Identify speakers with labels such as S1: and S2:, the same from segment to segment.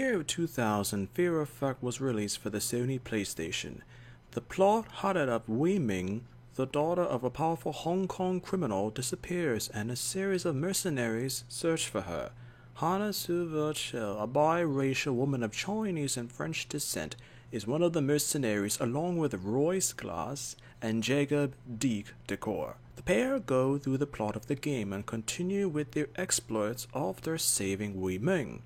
S1: year of 2000, Fear Effect was released for the Sony PlayStation. The plot had it of Wei Ming, the daughter of a powerful Hong Kong criminal, disappears and a series of mercenaries search for her. Hana Suva-Chil, a biracial woman of Chinese and French descent, is one of the mercenaries along with Royce Glass and Jacob Deke Decor. The pair go through the plot of the game and continue with their exploits after saving Wei Ming.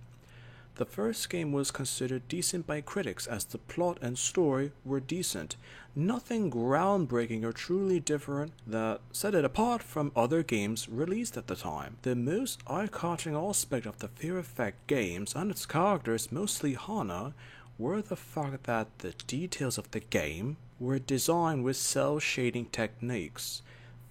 S1: The first game was considered decent by critics as the plot and story were decent, nothing groundbreaking or truly different that set it apart from other games released at the time. The most eye-catching aspect of the Fear Effect games and its characters, mostly Hana, were the fact that the details of the game were designed with cel shading techniques.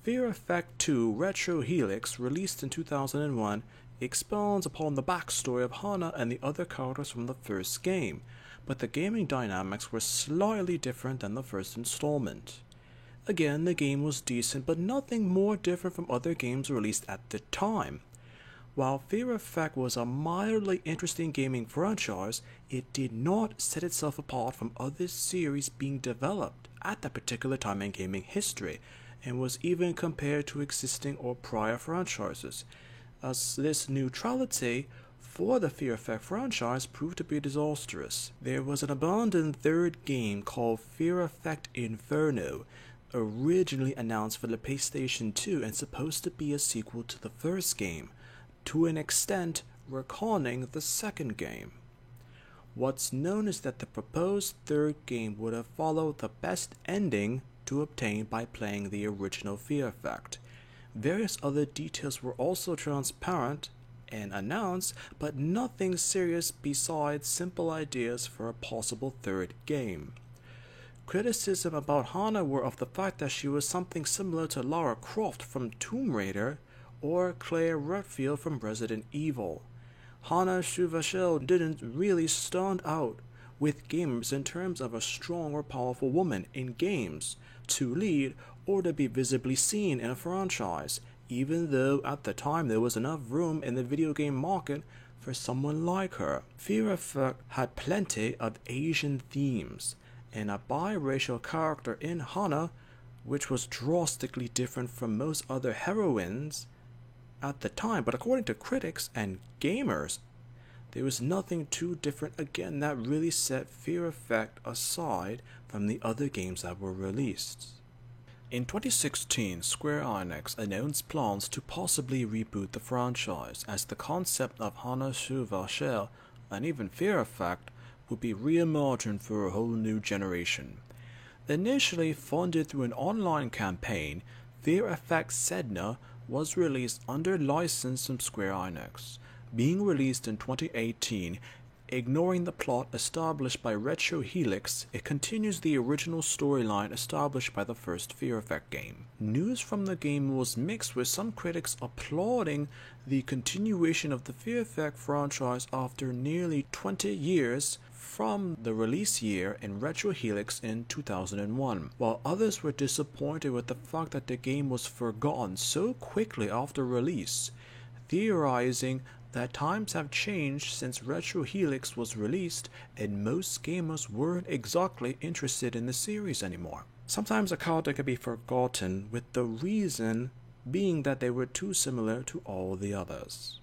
S1: Fear Effect 2 Retro Helix, released in 2001, expounds upon the backstory of Hana and the other characters from the first game, but the gaming dynamics were slightly different than the first installment. Again, the game was decent, but nothing more different from other games released at the time. While Fear Effect was a mildly interesting gaming franchise, it did not set itself apart from other series being developed at that particular time in gaming history, and was even compared to existing or prior franchises, as this neutrality for the Fear Effect franchise proved to be disastrous. There was an abandoned third game called Fear Effect Inferno, originally announced for the PlayStation 2 and supposed to be a sequel to the first game, to an extent retconning the second game. What's known is that the proposed third game would have followed the best ending to obtain by playing the original Fear Effect. Various other details were also transparent and announced, but nothing serious besides simple ideas for a possible third game. Criticism about Hana were of the fact that she was something similar to Lara Croft from Tomb Raider or Claire Redfield from Resident Evil. Hana Suva-Chil didn't really stand out with gamers in terms of a strong or powerful woman in games to lead or to be visibly seen in a franchise, even though at the time there was enough room in the video game market for someone like her. Fear Effect had plenty of Asian themes, and a biracial character in Hana, which was drastically different from most other heroines at the time, but according to critics and gamers, there was nothing too different again that really set Fear Effect aside from the other games that were released. In 2016, Square Enix announced plans to possibly reboot the franchise, as the concept of Hana Suva-Chil and even Fear Effect would be reimagined for a whole new generation. Initially funded through an online campaign, Fear Effect Sedna was released under license from Square Enix. Being released in 2018, ignoring the plot established by Retro Helix, it continues the original storyline established by the first Fear Effect game. News from the game was mixed, with some critics applauding the continuation of the Fear Effect franchise after nearly 20 years from the release year in Retro Helix in 2001, while others were disappointed with the fact that the game was forgotten so quickly after release, theorizing that times have changed since Retro Helix was released and most gamers weren't exactly interested in the series anymore. Sometimes a character can be forgotten, with the reason being that they were too similar to all the others.